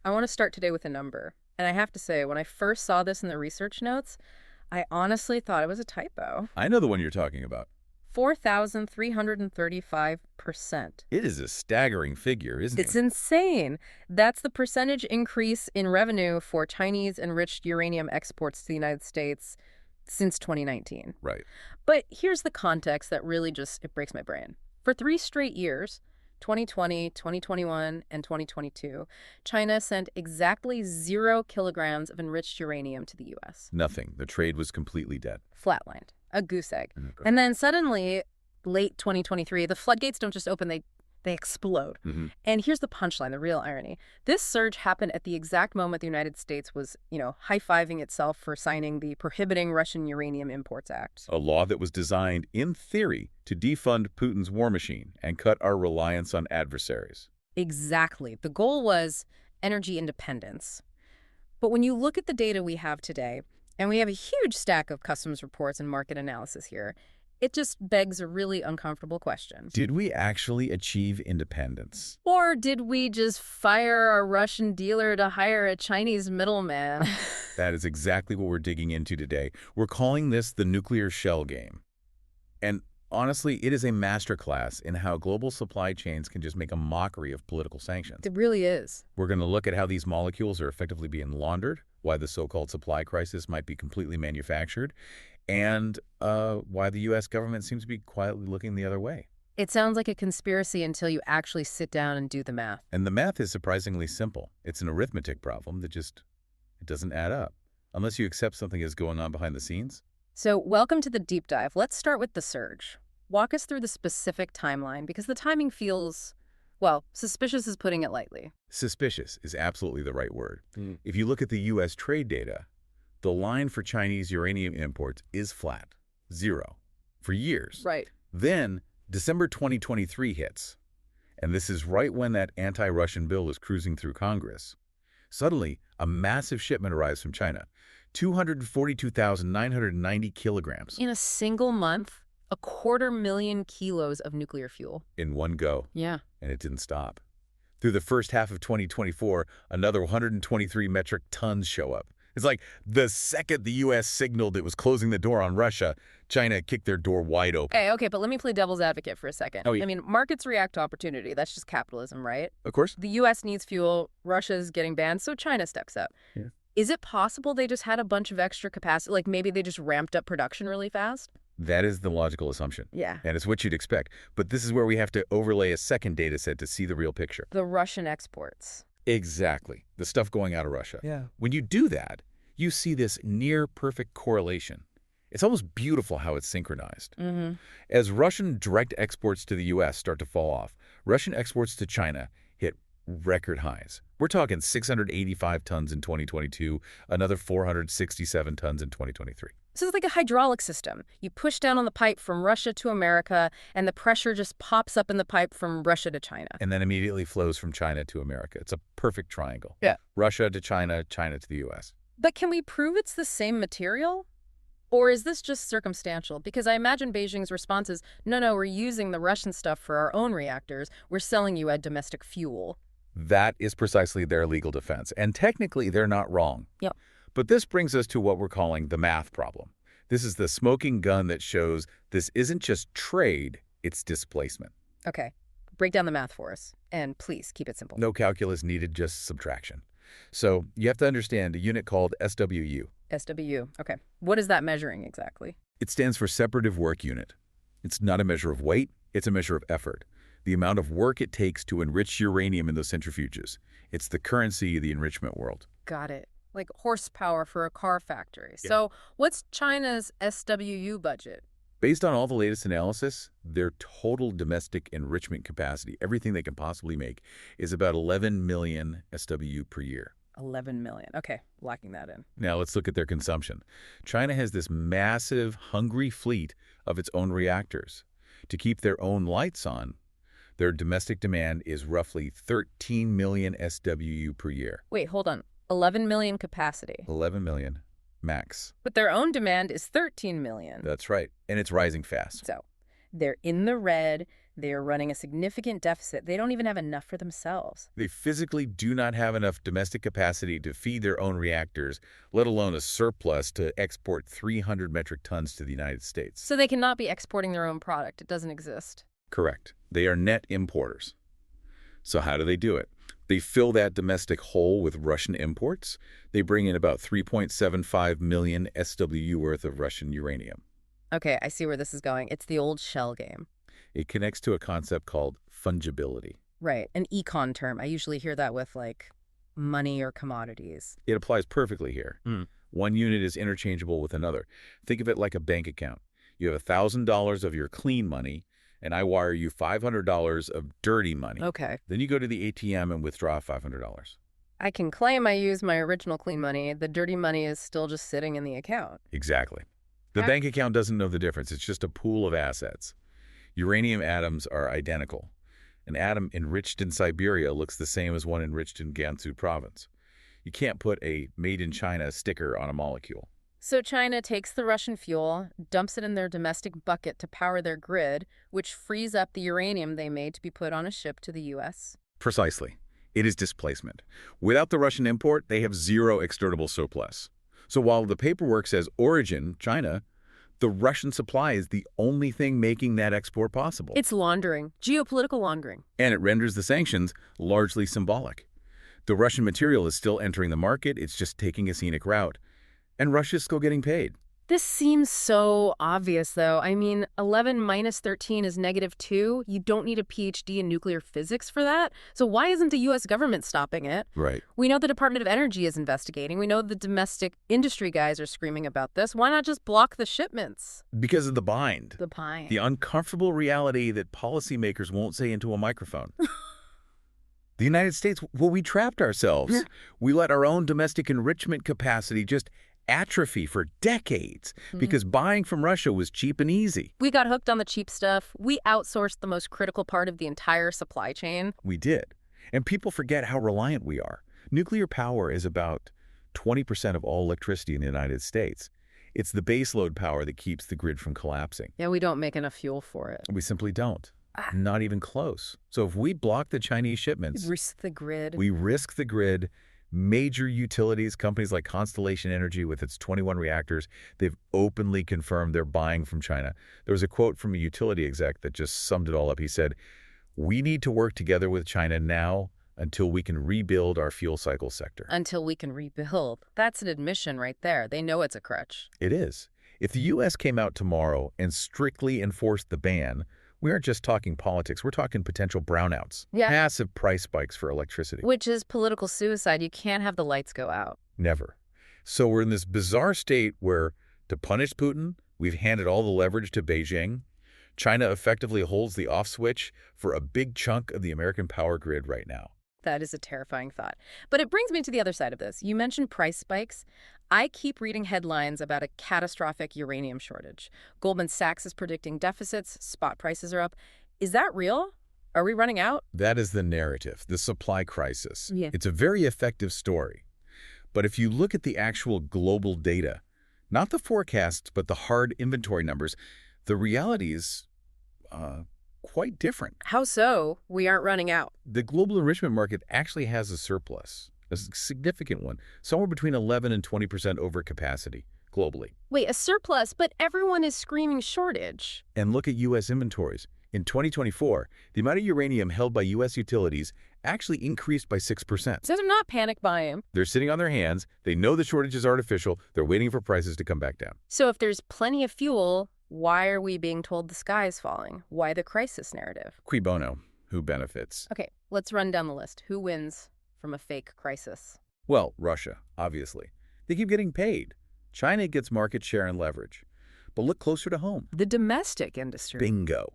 I want to start today with a number. And I have to say, when I first saw this in the research notes, I honestly thought it was a typo. I know the one you're talking about. 4,335%. It is a staggering figure, isn't It's it? insane. That's the percentage increase in revenue for Chinese enriched uranium exports to the United States since 2019. Right. But here's the context that really it breaks my brain. For 3 straight years, 2020, 2021, and 2022, China sent exactly 0 kilograms of enriched uranium to the U.S. Nothing. The trade was completely dead. Flatlined. A goose egg. Okay. And then suddenly, late 2023, the floodgates don't just open, they explode. And here's the punchline, the real irony. This surge happened at the exact moment the United States was, high-fiving itself for signing the Prohibiting Russian Uranium Imports Act. A law that was designed, in theory, to defund Putin's war machine and cut our reliance on adversaries. Exactly. The goal was energy independence. But when you look at the data we have today, and we have a huge stack of customs reports and market analysis here, it just begs a really uncomfortable question. Did we actually achieve independence? Or did we just fire a Russian dealer to hire a Chinese middleman? That is exactly what we're digging into today. We're calling this the nuclear shell game. And honestly, it is a masterclass in how global supply chains can just make a mockery of political sanctions. It really is. We're going to look at how these molecules are effectively being laundered, why the so-called supply crisis might be completely manufactured, and why the U.S. government seems to be quietly looking the other way. It sounds like a conspiracy until you actually sit down and do the math. And the math is surprisingly simple. It's an arithmetic problem that it doesn't add up, unless you accept something is going on behind the scenes. So welcome to the deep dive. Let's start with the surge. Walk us through the specific timeline, because the timing feels, well, suspicious is putting it lightly. Suspicious is absolutely the right word. If you look at the U.S. trade data, the line for Chinese uranium imports is flat, 0, for years. Right. Then December 2023 hits, and this is right when that anti-Russian bill is cruising through Congress. Suddenly, a massive shipment arrives from China, 242,990 kilograms. In a single month, 250,000 kilos of nuclear fuel. In one go. Yeah. And it didn't stop. Through the first half of 2024, another 123 metric tons show up. It's like the second the U.S. signaled it was closing the door on Russia, China kicked their door wide open. Okay, but let me play devil's advocate for a second. Oh, yeah. I mean, markets react to opportunity. That's just capitalism, right? Of course. The U.S. needs fuel, Russia's getting banned, so China steps up. Yeah. Is it possible they just had a bunch of extra capacity, like maybe they just ramped up production really fast? That is the logical assumption. Yeah. And it's what you'd expect. But this is where we have to overlay a second data set to see the real picture. The Russian exports. Exactly. The stuff going out of Russia. Yeah. When you do that, you see this near-perfect correlation. It's almost beautiful how it's synchronized. As Russian direct exports to the U.S. start to fall off, Russian exports to China hit record highs. We're talking 685 tons in 2022, another 467 tons in 2023. So it's like a hydraulic system. You push down on the pipe from Russia to America, and the pressure just pops up in the pipe from Russia to China. And then immediately flows from China to America. It's a perfect triangle. Yeah. Russia to China, China to the U.S. But can we prove it's the same material? Or is this just circumstantial? Because I imagine Beijing's response is, no, we're using the Russian stuff for our own reactors. We're selling you a domestic fuel. That is precisely their legal defense. And technically, they're not wrong. Yep. But this brings us to what we're calling the math problem. This is the smoking gun that shows this isn't just trade, it's displacement. Okay. Break down the math for us. And please, keep it simple. No calculus needed, just subtraction. So you have to understand a unit called SWU. SWU. Okay. What is that measuring exactly? It stands for separative work unit. It's not a measure of weight, it's a measure of effort. The amount of work it takes to enrich uranium in those centrifuges. It's the currency of the enrichment world. Got it. Like horsepower for a car factory. Yeah. So what's China's SWU budget? Based on all the latest analysis, their total domestic enrichment capacity, everything they can possibly make, is about 11 million SWU per year. 11 million. Okay, locking that in. Now let's look at their consumption. China has this massive, hungry fleet of its own reactors. To keep their own lights on, their domestic demand is roughly 13 million SWU per year. Wait, hold on. 11 million capacity. 11 million max. But their own demand is 13 million. That's right. And it's rising fast. So they're in the red. They are running a significant deficit. They don't even have enough for themselves. They physically do not have enough domestic capacity to feed their own reactors, let alone a surplus to export 300 metric tons to the United States. So they cannot be exporting their own product. It doesn't exist. Correct. They are net importers. So how do they do it? They fill that domestic hole with Russian imports. They bring in about 3.75 million SWU worth of Russian uranium. Okay, I see where this is going. It's the old shell game. It connects to a concept called fungibility. Right, an econ term. I usually hear that with, like, money or commodities. It applies perfectly here. One unit is interchangeable with another. Think of it like a bank account. You have $1,000 of your clean money, and I wire you $500 of dirty money. Okay. Then you go to the ATM and withdraw $500. I can claim I used my original clean money. The dirty money is still just sitting in the account. Exactly. The bank account doesn't know the difference. It's just a pool of assets. Uranium atoms are identical. An atom enriched in Siberia looks the same as one enriched in Gansu province. You can't put a made in China sticker on a molecule. So China takes the Russian fuel, dumps it in their domestic bucket to power their grid, which frees up the uranium they made to be put on a ship to the U.S. Precisely. It is displacement. Without the Russian import, they have zero exportable surplus. So while the paperwork says origin, China, the Russian supply is the only thing making that export possible. It's laundering, geopolitical laundering. And it renders the sanctions largely symbolic. The Russian material is still entering the market, it's just taking a scenic route. And Russia's still getting paid. This seems so obvious, though. I mean, 11 minus 13 is -2. You don't need a PhD in nuclear physics for that. So why isn't the U.S. government stopping it? Right. We know the Department of Energy is investigating. We know the domestic industry guys are screaming about this. Why not just block the shipments? Because of the bind. The bind. The uncomfortable reality that policymakers won't say into a microphone. The United States, well, we trapped ourselves. Yeah. We let our own domestic enrichment capacity just atrophy for decades because buying from Russia was cheap and easy. We got hooked on the cheap stuff. We outsourced the most critical part of the entire supply chain. We did. And people forget how reliant we are. Nuclear power is about 20% of all electricity in the United States. It's the baseload power that keeps the grid from collapsing. Yeah, we don't make enough fuel for it. We simply don't. Not even close. So if we block the Chinese shipments, We risk the grid. we risk the grid. Major utilities, companies like Constellation Energy with its 21 reactors, they've openly confirmed they're buying from China. There was a quote from a utility exec that just summed it all up. He said, "We need to work together with China now until we can rebuild our fuel cycle sector." Until we can rebuild. That's an admission right there. They know it's a crutch. It is. If the U.S. came out tomorrow and strictly enforced the ban, we aren't just talking politics. We're talking potential brownouts. Yeah. Massive price spikes for electricity. Which is political suicide. You can't have the lights go out. Never. So we're in this bizarre state where, to punish Putin, we've handed all the leverage to Beijing. China effectively holds the off switch for a big chunk of the American power grid right now. That is a terrifying thought. But it brings me to the other side of this. You mentioned price spikes. I keep reading headlines about a catastrophic uranium shortage. Goldman Sachs is predicting deficits. Spot prices are up. Is that real? Are we running out? That is the narrative, the supply crisis. Yeah. It's a very effective story. But if you look at the actual global data, not the forecasts, but the hard inventory numbers, the reality is quite different. How so? We aren't running out. The global enrichment market actually has a surplus, a significant one, somewhere between 11 and 20% over capacity globally. Wait, a surplus, but everyone is screaming shortage. And look at U.S. inventories. In 2024, the amount of uranium held by U.S. utilities actually increased by 6%. So they're not panic buying. They're sitting on their hands. They know the shortage is artificial. They're waiting for prices to come back down. So if there's plenty of fuel, why are we being told the sky is falling? Why the crisis narrative? Cui bono? Who benefits? Okay, let's run down the list. Who wins from a fake crisis? Well, Russia, obviously. They keep getting paid. China gets market share and leverage. But look closer to home. The domestic industry. Bingo.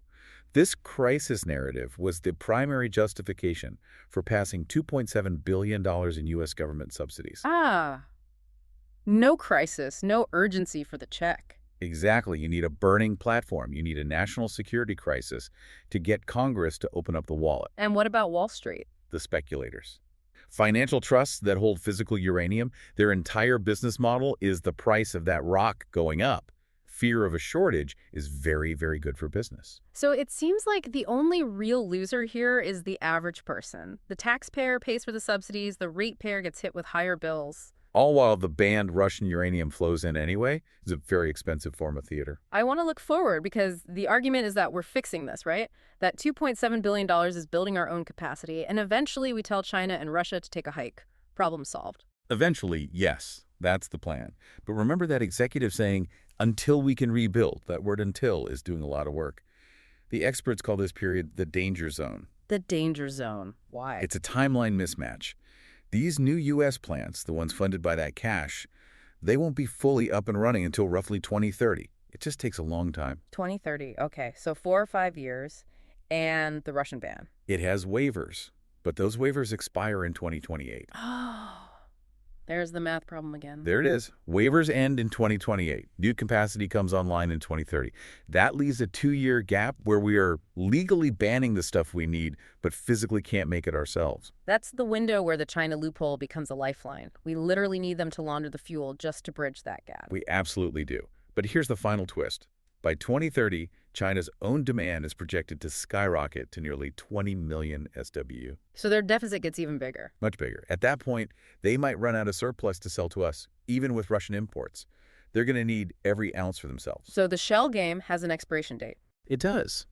This crisis narrative was the primary justification for passing $2.7 billion in U.S. government subsidies. Ah, no crisis, no urgency for the check. Exactly. You need a burning platform. You need a national security crisis to get Congress to open up the wallet. And what about Wall Street? The speculators. Financial trusts that hold physical uranium, their entire business model is the price of that rock going up. Fear of a shortage is very, very good for business. So it seems like the only real loser here is the average person. The taxpayer pays for the subsidies, the ratepayer gets hit with higher bills. All while the banned Russian uranium flows in anyway is a very expensive form of theater. I want to look forward because the argument is that we're fixing this, right? That $2.7 billion is building our own capacity, and eventually we tell China and Russia to take a hike. Problem solved. Eventually, yes, that's the plan. But remember that executive saying, until we can rebuild. That word until is doing a lot of work. The experts call this period the danger zone. The danger zone. Why? It's a timeline mismatch. These new U.S. plants, the ones funded by that cash, they won't be fully up and running until roughly 2030. It just takes a long time. 2030. Okay, so 4 or 5 years, and the Russian ban. It has waivers, but those waivers expire in 2028. Oh, there's the math problem again. There it is. Waivers end in 2028. New capacity comes online in 2030. That leaves a 2-year gap where we are legally banning the stuff we need, but physically can't make it ourselves. That's the window where the China loophole becomes a lifeline. We literally need them to launder the fuel just to bridge that gap. We absolutely do. But here's the final twist. By 2030, China's own demand is projected to skyrocket to nearly 20 million SWU. So their deficit gets even bigger. Much bigger. At that point, they might run out of surplus to sell to us, even with Russian imports. They're going to need every ounce for themselves. So the shell game has an expiration date. It does.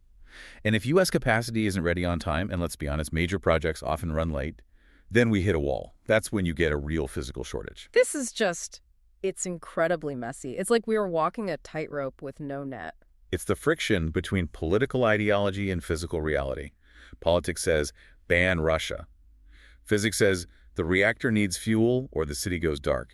And if U.S. capacity isn't ready on time, and let's be honest, major projects often run late, then we hit a wall. That's when you get a real physical shortage. This is just... It's incredibly messy. It's like we were walking a tightrope with no net. It's the friction between political ideology and physical reality. Politics says, ban Russia. Physics says, the reactor needs fuel or the city goes dark.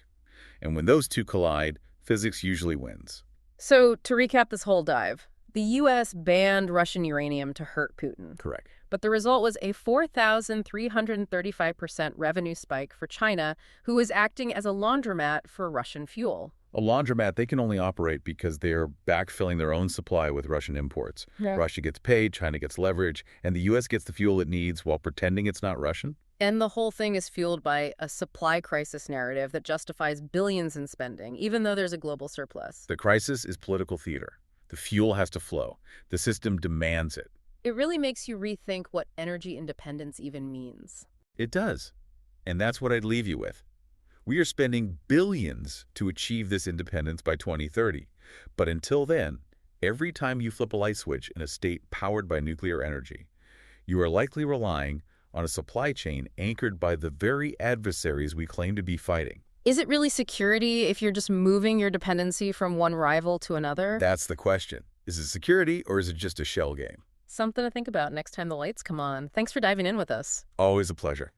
And when those two collide, physics usually wins. So, to recap this whole dive, the U.S. banned Russian uranium to hurt Putin. Correct. But the result was a 4,335% revenue spike for China, who was acting as a laundromat for Russian fuel. A laundromat, they can only operate because they are backfilling their own supply with Russian imports. Yeah. Russia gets paid, China gets leverage, and the U.S. gets the fuel it needs while pretending it's not Russian. And the whole thing is fueled by a supply crisis narrative that justifies billions in spending, even though there's a global surplus. The crisis is political theater. The fuel has to flow. The system demands it. It really makes you rethink what energy independence even means. It does. And that's what I'd leave you with. We are spending billions to achieve this independence by 2030. But until then, every time you flip a light switch in a state powered by nuclear energy, you are likely relying on a supply chain anchored by the very adversaries we claim to be fighting. Is it really security if you're just moving your dependency from one rival to another? That's the question. Is it security or is it just a shell game? Something to think about next time the lights come on. Thanks for diving in with us. Always a pleasure.